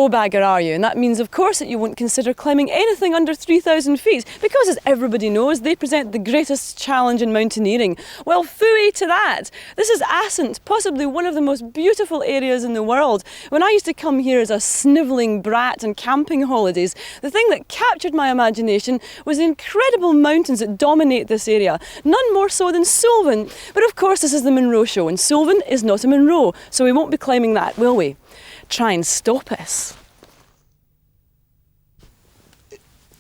no bagger, are you? And that means, of course, that you won't consider climbing anything under 3,000 feet, because, as everybody knows, they present the greatest challenge in mountaineering. Well, phooey to that. This is Assynt, possibly one of the most beautiful areas in the world. When I used to come here as a snivelling brat on camping holidays, the thing that captured my imagination was the incredible mountains that dominate this area, none more so than Suilven. But of course, this is the Munro show, and Suilven is not a Munro, so we won't be climbing that, will we? Try and stop us.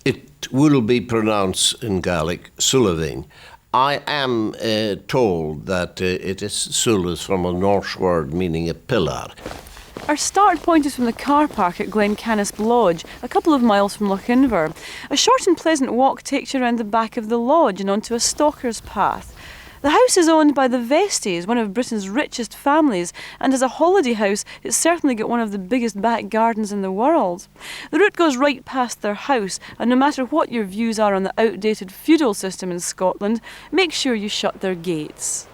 It will be pronounced in Gaelic, Sula Bheinn. I am told that it is Sula from a Norse word meaning a pillar. Our start point is from the car park at Glencanisp Lodge, a couple of miles from Loch Inver. A short and pleasant walk takes you around the back of the lodge and onto a stalker's path. The house is owned by the Vesties, one of Britain's richest families, and as a holiday house, it's certainly got one of the biggest back gardens in the world. The route goes right past their house, and no matter what your views are on the outdated feudal system in Scotland, make sure you shut their gates.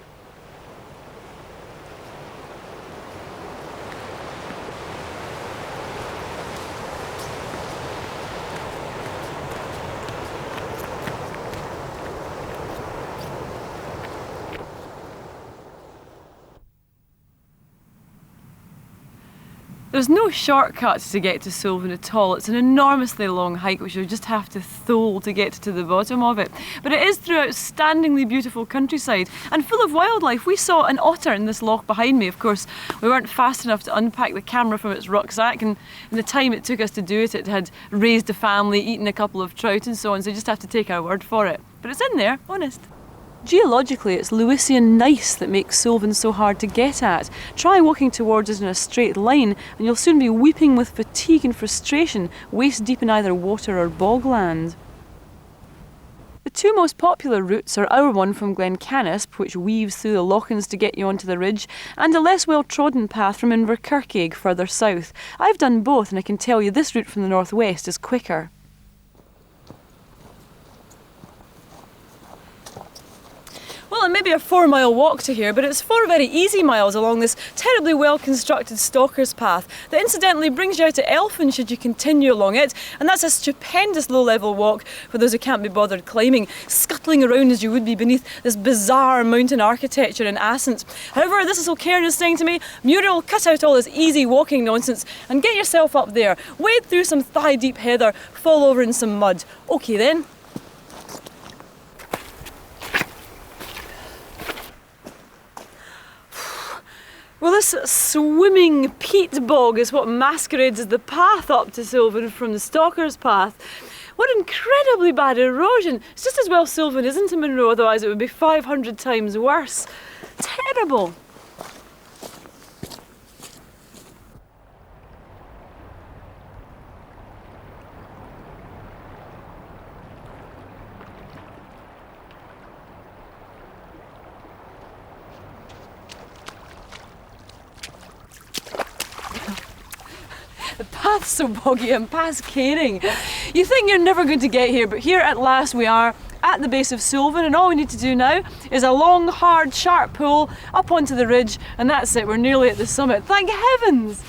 There's no shortcuts to get to Suilven at all. It's an enormously long hike which you'll just have to thole to get to the bottom of it. But it is through outstandingly beautiful countryside and full of wildlife. We saw an otter in this loch behind me. Of course, we weren't fast enough to unpack the camera from its rucksack, and in the time it took us to do it, it had raised a family, eaten a couple of trout and so on, so you just have to take our word for it. But it's in there, honest. Geologically, it's Lewisian Gneiss that makes Suilven so hard to get at. Try walking towards it in a straight line and you'll soon be weeping with fatigue and frustration, waist deep in either water or bogland. The two most popular routes are our one from Glencanisp, which weaves through the lochans to get you onto the ridge, and a less well-trodden path from Inverpolly further south. I've done both, and I can tell you this route from the northwest is quicker. Well, it may be a 4-mile walk to here, but it's 4 very easy miles along this terribly well-constructed stalker's path that incidentally brings you out to Elfin should you continue along it, and that's a stupendous low-level walk for those who can't be bothered climbing, scuttling around as you would be beneath this bizarre mountain architecture in Assynt. However, this is O'Cairn is saying to me, Muriel, cut out all this easy walking nonsense and get yourself up there, wade through some thigh-deep heather, fall over in some mud. OK then. Well, this swimming peat bog is what masquerades as the path up to Suilven from the Stalker's Path. What incredibly bad erosion. It's just as well Suilven isn't a Munro, otherwise it would be 500 times worse. Terrible. The path's so boggy and past caring. You think you're never going to get here, but here at last we are at the base of Suilven, and all we need to do now is a long, hard, sharp pull up onto the ridge, and that's it, we're nearly at the summit. Thank heavens!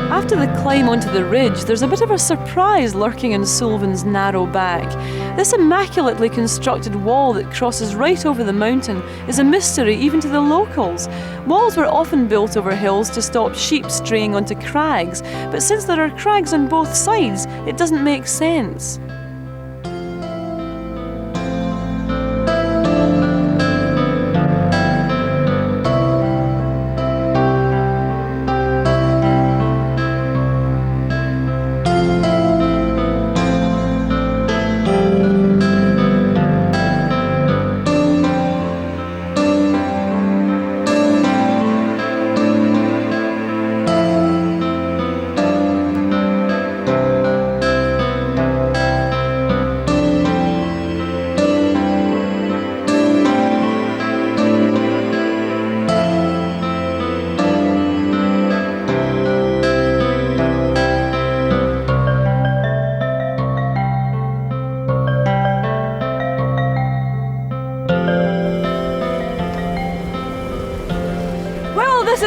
After the climb onto the ridge, there's a bit of a surprise lurking in Suilven's narrow back. This immaculately constructed wall that crosses right over the mountain is a mystery even to the locals. Walls were often built over hills to stop sheep straying onto crags, but since there are crags on both sides, it doesn't make sense.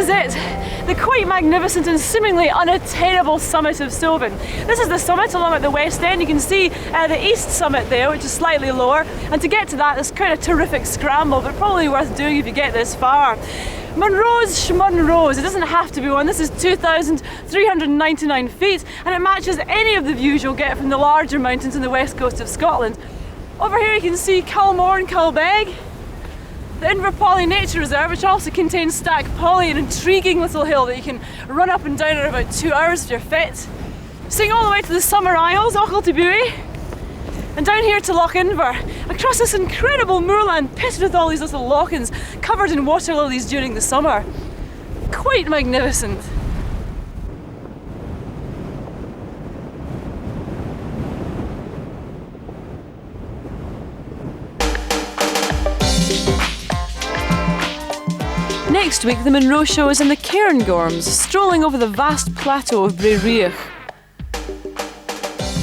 is it, the quite magnificent and seemingly unattainable summit of Suilven. This is the summit along at the west end. You can see the east summit there, which is slightly lower, and to get to that is quite a terrific scramble, but probably worth doing if you get this far. Munro's Schmunro's, it doesn't have to be one. This is 2,399 feet, and it matches any of the views you'll get from the larger mountains on the west coast of Scotland. Over here you can see Culmore and Meall Beag, the Inverpolly Nature Reserve, which also contains Stack Polly, an intriguing little hill that you can run up and down in about 2 hours if you're fit. Seeing all the way to the Summer Isles, Ochiltibui, and down here to Loch Inver, across this incredible moorland pitted with all these little lochans covered in water lilies during the summer. Quite magnificent. Next week, the Munro show is in the Cairngorms, strolling over the vast plateau of Bray.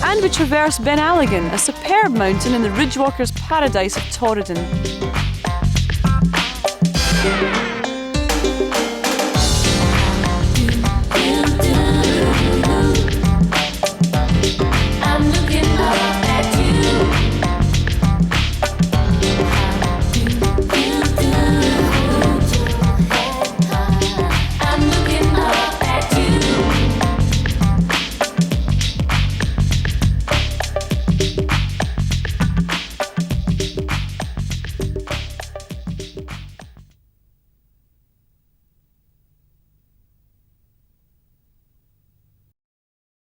And we traverse Ben Alligan, a superb mountain in the ridgewalker's paradise of Torridon.